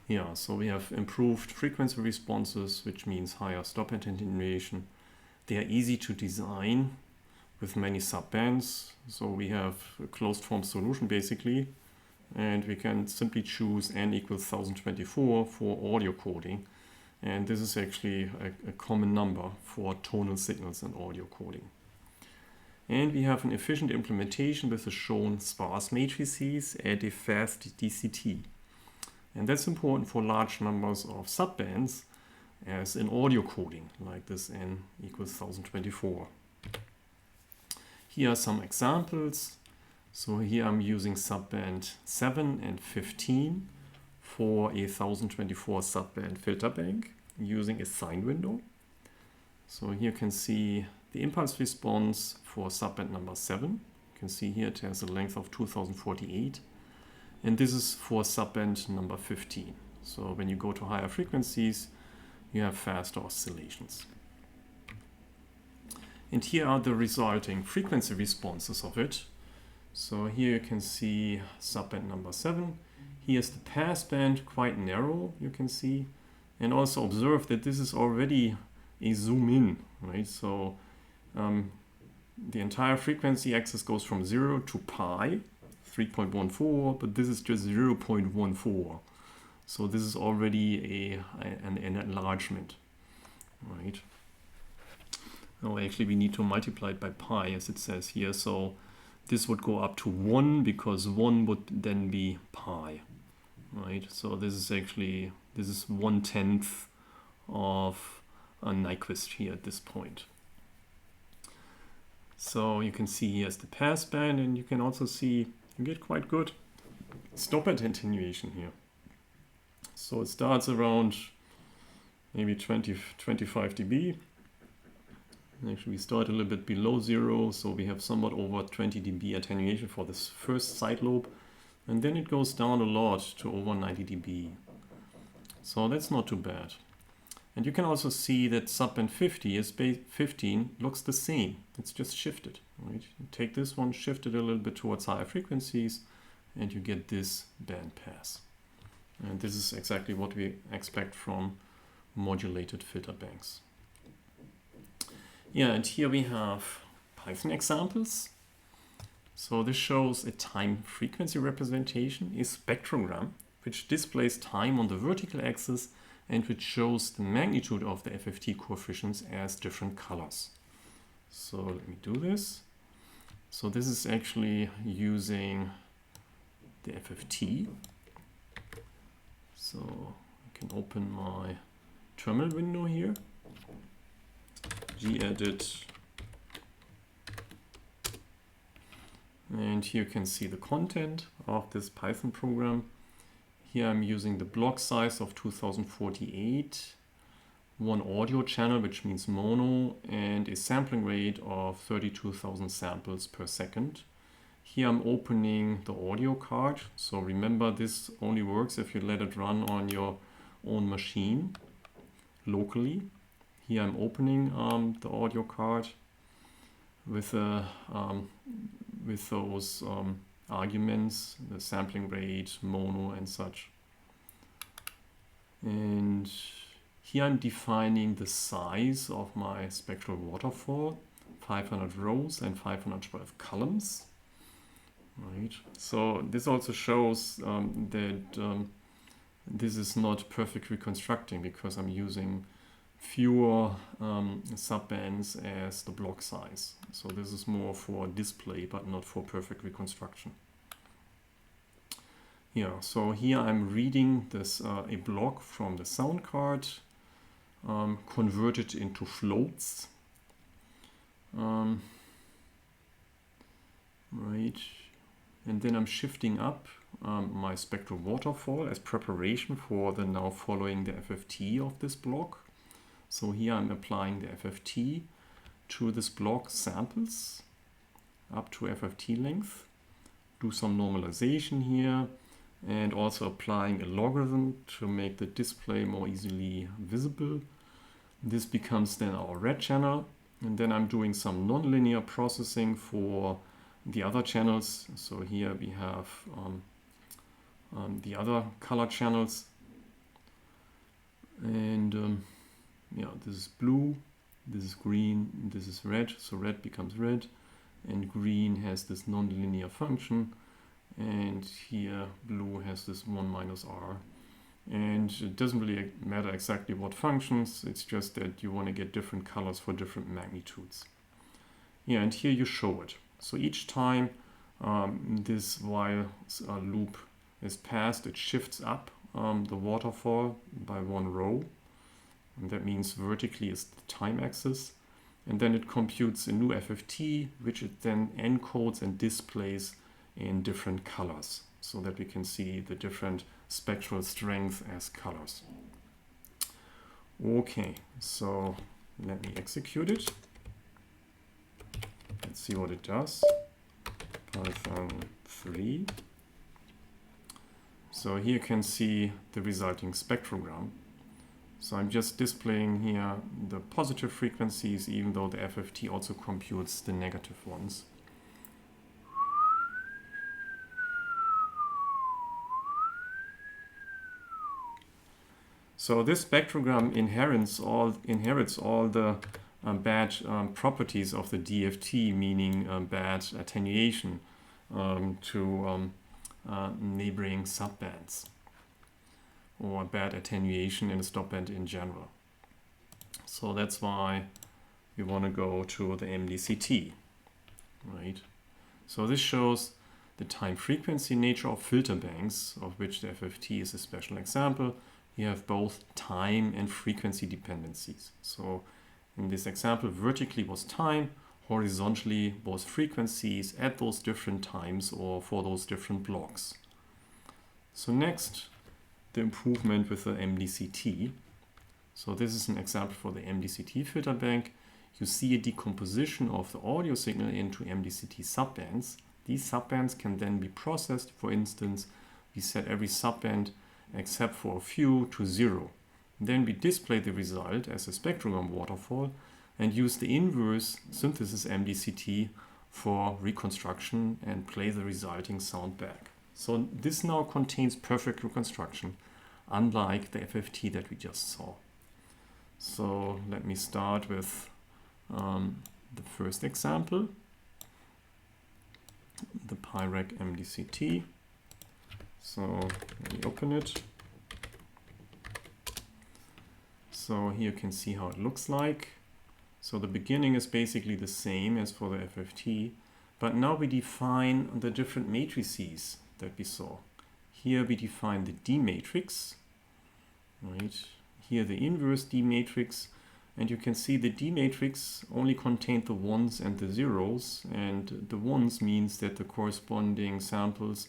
Yeah, so we have improved frequency responses, which means higher stop band attenuation. They are easy to design with many subbands. So we have a closed form solution basically, and we can simply choose n equals 1024 for audio coding. And this is actually a common number for tonal signals and audio coding. And we have an efficient implementation with the shown sparse matrices and a fast DCT. And that's important for large numbers of subbands, as in audio coding, like this n equals 1024. Here are some examples. So here I'm using subband 7 and 15 for a 1024 subband filter bank using a sine window. So here you can see the impulse response for subband number 7. You can see here it has a length of 2048. And this is for subband number 15. So when you go to higher frequencies, you have faster oscillations. And here are the resulting frequency responses of it. So here you can see subband number 7. Here's the passband, quite narrow, you can see. And also observe that this is already a zoom in, right? So the entire frequency axis goes from 0 to pi, 3.14, but this is just 0.14. So this is already an enlargement, right? Oh, actually we need to multiply it by pi, as it says here. So this would go up to 1 because 1 would then be pi, right? So this is 1/10 of a Nyquist here at this point. So you can see here's the passband, and you can also see you get quite good stop band attenuation here. So it starts around maybe 25 dB. Actually, we start a little bit below 0, so we have somewhat over 20 dB attenuation for this first side lobe, and then it goes down a lot to over 90 dB. So that's not too bad. And you can also see that subband 15 looks the same. It's just shifted. Right? You take this one, shift it a little bit towards higher frequencies, and you get this band pass. And this is exactly what we expect from modulated filter banks. Yeah, and here we have Python examples. So this shows a time frequency representation, a spectrogram, which displays time on the vertical axis and which shows the magnitude of the FFT coefficients as different colors. So let me do this. So this is actually using the FFT. So I can open my terminal window here, gedit, and here you can see the content of this Python program. Here I'm using the block size of 2048, one audio channel, which means mono, and a sampling rate of 32,000 samples per second. Here I'm opening the audio card. So remember, this only works if you let it run on your own machine locally. Here I'm opening the audio card with those arguments, the sampling rate, mono, and such. And here I'm defining the size of my spectral waterfall, 500 rows and 512 columns. Right. So this also shows that this is not perfect reconstructing because I'm using fewer subbands as the block size. So this is more for display, but not for perfect reconstruction. Yeah, so here I'm reading this a block from the sound card, converted into floats. Right, and then I'm shifting up my spectral waterfall as preparation for the now following the FFT of this block. So here I'm applying the FFT to this block samples up to FFT length. do some normalization here, and also applying a logarithm to make the display more easily visible. This becomes then our red channel, and then I'm doing some nonlinear processing for the other channels. So here we have the other color channels, and yeah, this is blue, this is green, this is red, so red becomes red, and green has this nonlinear function, and here blue has this 1 minus r. And it doesn't really matter exactly what functions, it's just that you want to get different colors for different magnitudes. Yeah, and here you show it. So each time this while loop is passed, it shifts up the waterfall by 1 row. And that means vertically is the time axis. And then it computes a new FFT, which it then encodes and displays in different colors, so that we can see the different spectral strength as colors. Okay, so let me execute it. Let's see what it does. Python 3. So here you can see the resulting spectrogram. So I'm just displaying here the positive frequencies, even though the FFT also computes the negative ones. So this spectrogram inherits all the bad properties of the DFT, meaning bad attenuation to neighboring subbands, or bad attenuation in a stopband in general. So that's why we want to go to the MDCT, right? So this shows the time frequency nature of filter banks, of which the FFT is a special example. You have both time and frequency dependencies. So in this example, vertically was time, horizontally was frequencies at those different times or for those different blocks. So next, the improvement with the MDCT. So this is an example for the MDCT filter bank. You see a decomposition of the audio signal into MDCT subbands. These subbands can then be processed. For instance, we set every subband except for a few to 0. Then we display the result as a spectrogram waterfall and use the inverse synthesis MDCT for reconstruction and play the resulting sound back. So this now contains perfect reconstruction, unlike the FFT that we just saw. So let me start with the first example, the PyRec MDCT. So let me open it. So here you can see how it looks like. So the beginning is basically the same as for the FFT, but now we define the different matrices that we saw. Here we define the D matrix, right? Here the inverse D matrix, and you can see the D matrix only contained the ones and the zeros, and the ones means that the corresponding samples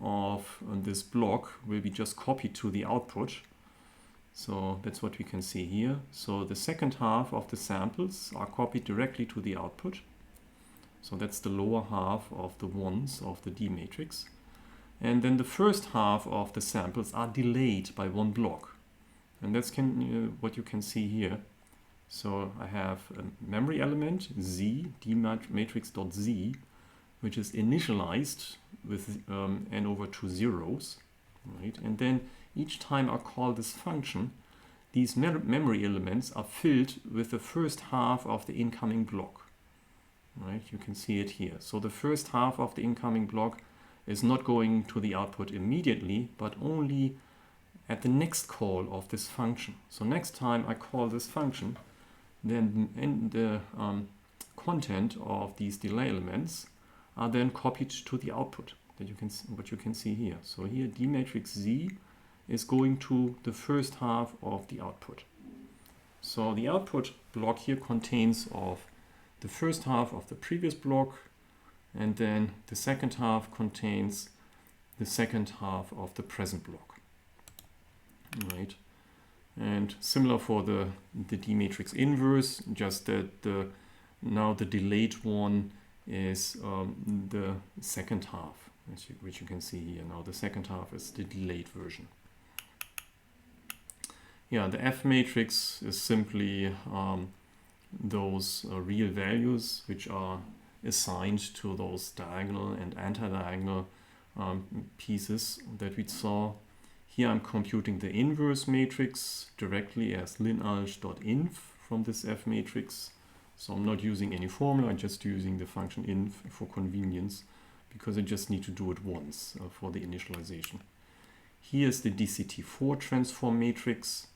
of this block will be just copied to the output. So that's what we can see here. So the second half of the samples are copied directly to the output. So that's the lower half of the ones of the D matrix. And then the first half of the samples are delayed by 1 block. And that's what you can see here. So I have a memory element, Z, D matrix.Z, which is initialized with n over 2 zeros, right? And then each time I call this function, these memory elements are filled with the first half of the incoming block, right? You can see it here. So the first half of the incoming block is not going to the output immediately, but only at the next call of this function. So next time I call this function, then the content of these delay elements are then copied to the output. That you can, what you can see here. So here D matrix Z is going to the first half of the output. So the output block here contains of the first half of the previous block, and then the second half contains the second half of the present block. Right. And similar for the D matrix inverse, just that now the delayed one is the second half. which you can see here. Now the second half is the delayed version. Yeah, the F matrix is simply those real values which are assigned to those diagonal and anti-diagonal pieces that we saw. Here I'm computing the inverse matrix directly as linalg.inf from this F matrix. So I'm not using any formula, I'm just using the function inf for convenience, because I just need to do it once for the initialization. Here's the DCT4 transform matrix.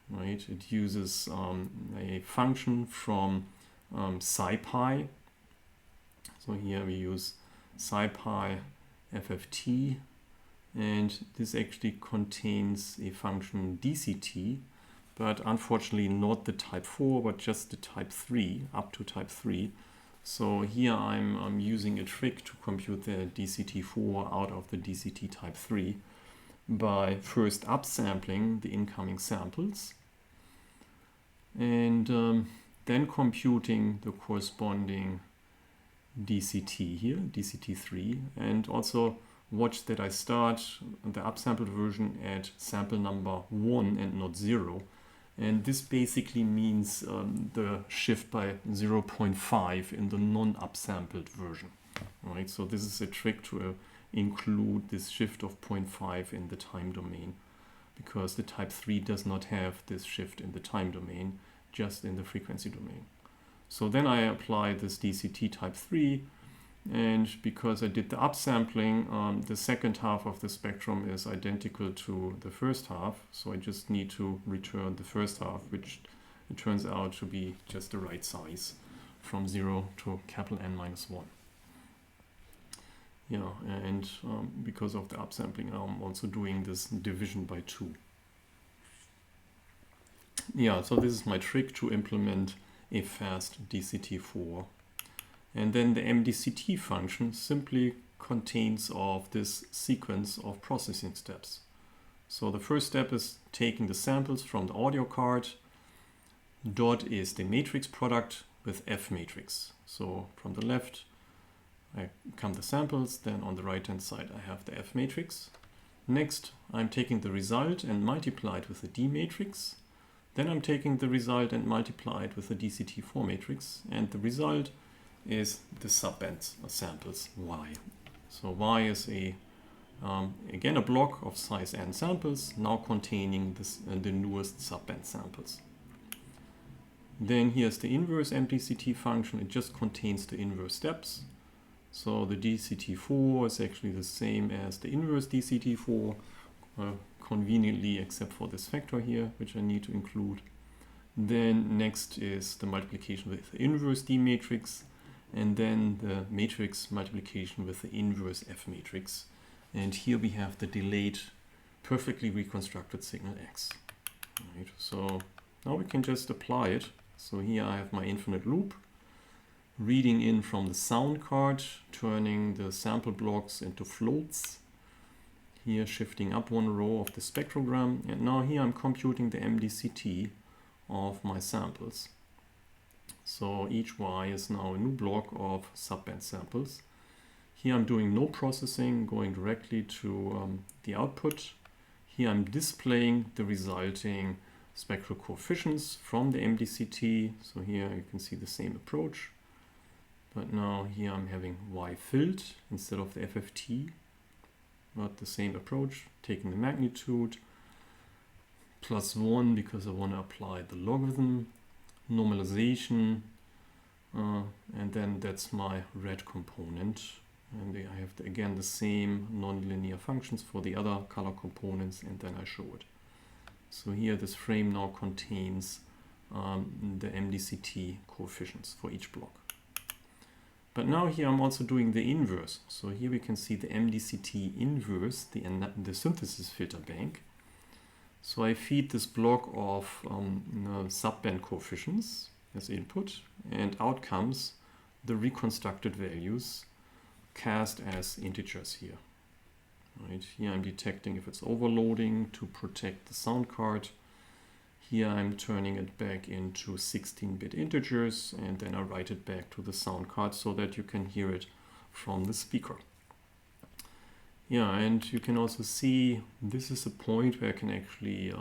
Right? It uses a function from SciPy. So here we use SciPy FFT, and this actually contains a function DCT, but unfortunately not the type 4, but just the type 3, up to type 3. So here I'm using a trick to compute the DCT4 out of the DCT type 3 by first upsampling the incoming samples and then computing the corresponding DCT here, DCT3, and also watch that I start the upsampled version at sample number 1 and not 0. And this basically means the shift by 0.5 in the non-upsampled version. Right? So this is a trick to include this shift of 0.5 in the time domain, because the type 3 does not have this shift in the time domain, just in the frequency domain. So then I apply this DCT type 3, and because I did the upsampling, the second half of the spectrum is identical to the first half, so I just need to return the first half, which it turns out to be just the right size from 0 to capital N-1. Yeah, and because of the upsampling, I'm also doing this division by 2. Yeah, so this is my trick to implement a fast DCT4. And then the MDCT function simply contains of this sequence of processing steps. So the first step is taking the samples from the audio card. Dot is the matrix product with F matrix. So from the left, I come the samples, then on the right hand side I have the F matrix. Next, I'm taking the result and multiply it with the D matrix. Then I'm taking the result and multiply it with the DCT4 matrix, and the result is the subband samples Y. So Y is again a block of size n samples, now containing the newest subband samples. Then here's the inverse MDCT function. It just contains the inverse steps. So the DCT4 is actually the same as the inverse DCT4, conveniently, except for this factor here, which I need to include. Then next is the multiplication with the inverse D matrix, and then the matrix multiplication with the inverse F matrix. And here we have the delayed, perfectly reconstructed signal X. Right, so now we can just apply it. So here I have my infinite loop, reading in from the sound card, turning the sample blocks into floats. Here shifting up one row of the spectrogram, and now here I'm computing the MDCT of my samples. So each Y is now a new block of subband samples. Here I'm doing no processing, going directly to the output. Here I'm displaying the resulting spectral coefficients from the MDCT. So here you can see the same approach, but now here I'm having Y filled instead of the FFT. But the same approach, taking the magnitude, +1 because I want to apply the logarithm, normalization, and then that's my red component. And I have again the same nonlinear functions for the other color components, and then I show it. So here this frame now contains the MDCT coefficients for each block. But now here I'm also doing the inverse. So here we can see the MDCT inverse, the synthesis filter bank. So I feed this block of subband coefficients as input, and out comes the reconstructed values cast as integers here. Right, here I'm detecting if it's overloading to protect the sound card. Here I'm turning it back into 16-bit integers, and then I write it back to the sound card so that you can hear it from the speaker. Yeah, and you can also see this is a point where I can actually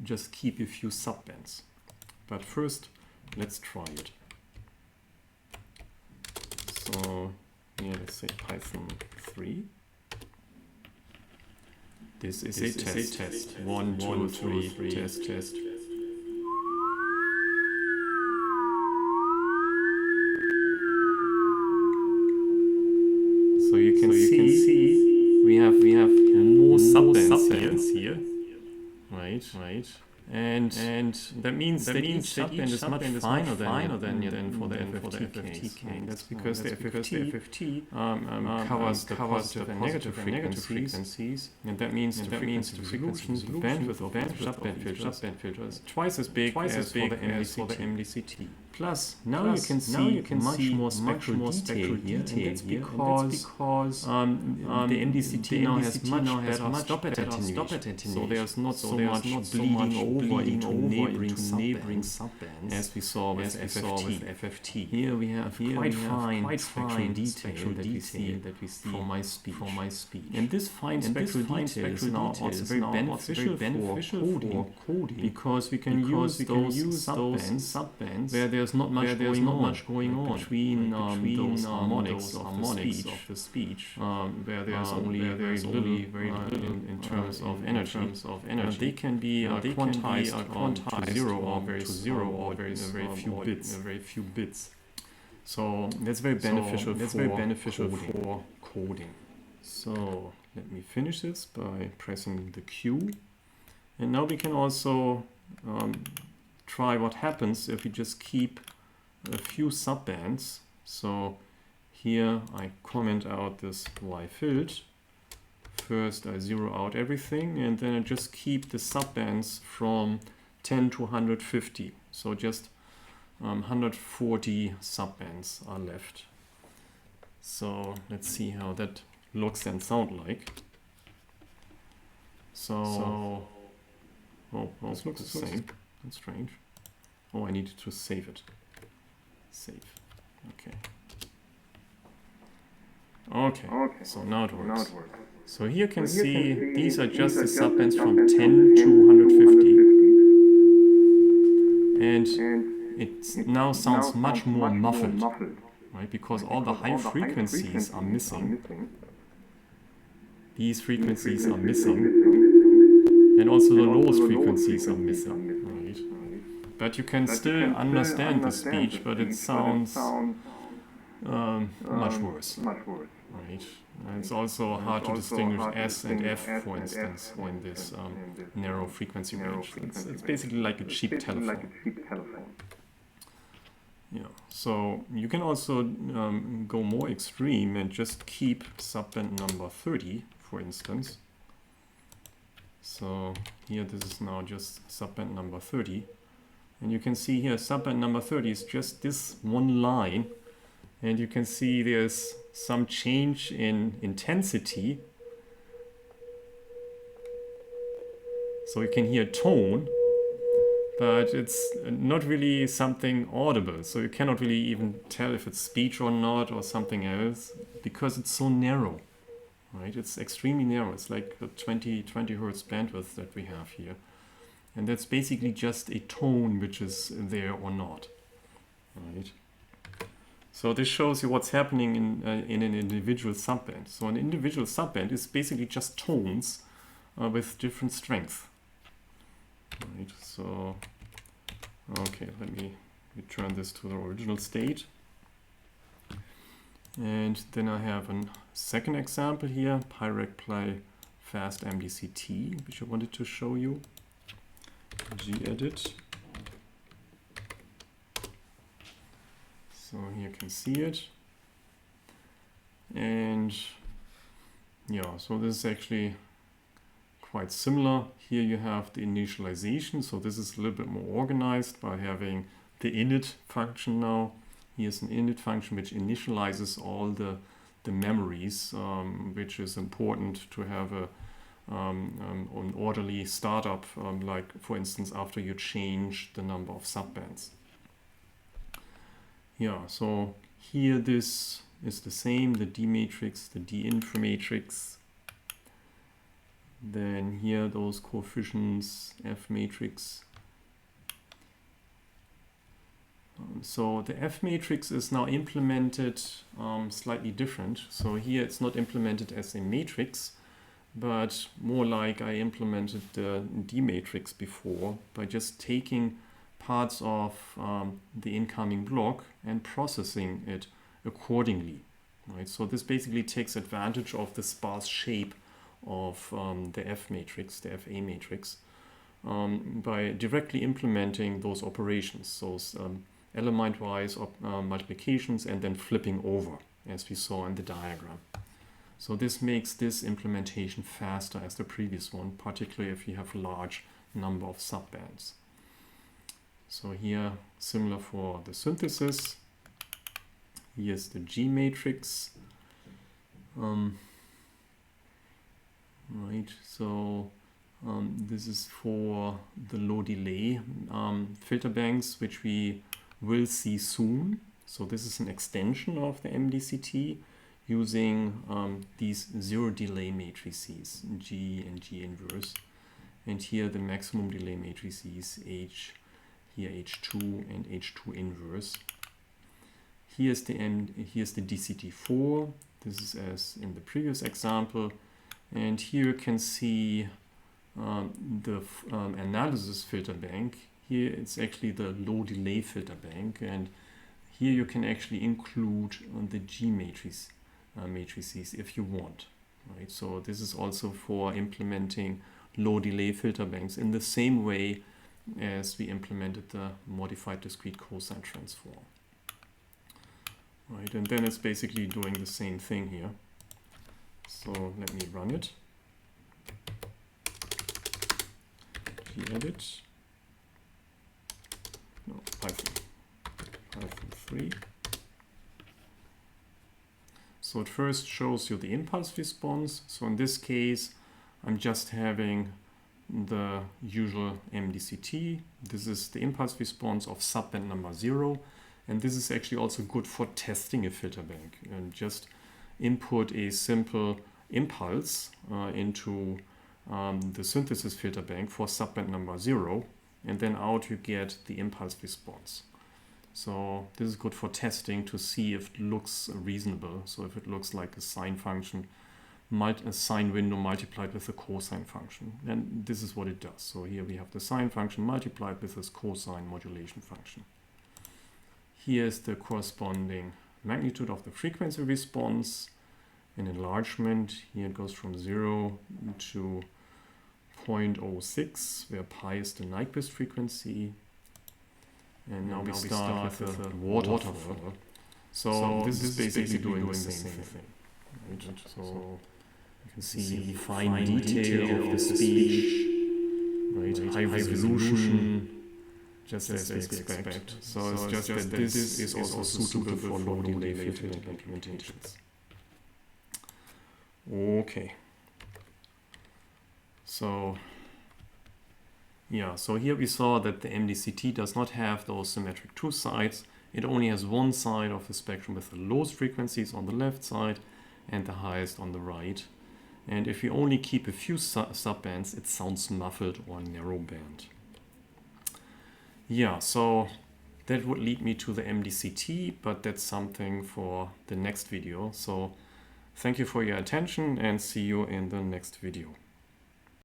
just keep a few subbands. But first, let's try it. So yeah, let's say Python 3. This is a test. 1, 2, 3, test. So you can see we have more subbands here. Right. And that means that each subband is much finer than for the FFT case. That's because the FFT covers the positive and negative frequencies, and that means the frequency resolution, the bandwidth of subband filters, twice as big as for the MDCT. Plus, now you can see much more spectral detail here, and that's because the MDCT now has much better stop attenuation. So there's not so much bleeding over into neighboring subbands as we saw with FFT. Here we have quite fine spectral detail that we see from my speech. And this fine spectral detail is now also very beneficial for coding because we can use those subbands where there's not much going on between those harmonics of the speech, where there's only very little in terms of energy. They can be quantized to zero or very few bits. So that's very beneficial for coding. So let me finish this by pressing the Q. And now we can also try what happens if we just keep a few subbands. So here I comment out this Y filled. First I zero out everything, and then I just keep the subbands from 10 to 150. So just 140 subbands are left. So let's see how that looks and sound like. So this looks the same. That's strange. Oh, I needed to save it. Save. Okay, so now it works. So here you can see these are just the subbands from 10 to 150. And it now sounds much more muffled, right? Because all the high frequencies are missing. These frequencies are missing. And also the lowest frequencies are missing, right? But you can still understand the speech, but it sounds much worse, right? And it's also hard to distinguish S and F, for instance, in this narrow frequency range. It's basically like a cheap telephone. Yeah. So you can also go more extreme and just keep subband number 30, for instance. So here this is now just subband number 30. And you can see here subband number 30 is just this one line. And you can see there's some change in intensity. So you can hear tone, but it's not really something audible. So you cannot really even tell if it's speech or not or something else because it's so narrow, right? It's extremely narrow. It's like a 20 hertz bandwidth that we have here. And that's basically just a tone which is there or not, right? So this shows you what's happening in an individual subband. So an individual subband is basically just tones with different strength. Right. So, okay, let me return this to the original state. And then I have a second example here, Pyrac Play Fast MDCT, which I wanted to show you. Gedit. So here you can see it. And yeah, so this is actually quite similar. Here you have the initialization. So this is a little bit more organized by having the init function now. Here's an init function which initializes all the memories, which is important to have an orderly startup, like for instance after you change the number of subbands. Yeah, so Here this is the same, the D matrix, the D inf matrix. Then here those coefficients, F matrix. So the F matrix is now implemented slightly different. So here it's not implemented as a matrix, but more like I implemented the D matrix before by just taking parts of the incoming block and processing it accordingly. Right? So this basically takes advantage of the sparse shape of the F matrix, the FA matrix, by directly implementing those operations, those element-wise multiplications, and then flipping over, as we saw in the diagram. So this makes this implementation faster as the previous one, particularly if you have a large number of subbands. So here, similar for the synthesis. Here's the G matrix. Right, so this is for the low delay filter banks, which we will see soon. So this is an extension of the MDCT using these zero delay matrices, G and G inverse. And here the maximum delay matrices, H, here H2 and H2 inverse. Here's the DCT4. This is as in the previous example. And here you can see the analysis filter bank. Here it's actually the low delay filter bank, and here you can actually include the G matrices if you want. Right? So this is also for implementing low delay filter banks in the same way as we implemented the Modified Discrete Cosine Transform. Right, and then it's basically doing the same thing here. So let me run it. Gedit. No, Python 3. So it first shows you the impulse response. So in this case, I'm just having the usual MDCT. This is the impulse response of subband number 0. And this is actually also good for testing a filter bank. And just input a simple impulse into the synthesis filter bank for subband number 0, and then out you get the impulse response. So this is good for testing to see if it looks reasonable. So if it looks like a sine function, a sine window multiplied with a cosine function, then this is what it does. So here we have the sine function multiplied with this cosine modulation function. Here's the corresponding magnitude of the frequency response. An enlargement, here it goes from 0 to 0.06, where pi is the Nyquist frequency. And now we start with a waterfall. So this is basically doing the same thing. Right? So you can see the fine detail of the speech, right? High resolution, just as we expect. So it's just that this is also suitable for low delay filter implementations. Okay. So yeah, so here we saw that the MDCT does not have those symmetric two sides. It only has one side of the spectrum with the lowest frequencies on the left side and the highest on the right. And if you only keep a few subbands, it sounds muffled or narrowband. Yeah, so that would lead me to the MDCT, but that's something for the next video. So thank you for your attention and see you in the next video.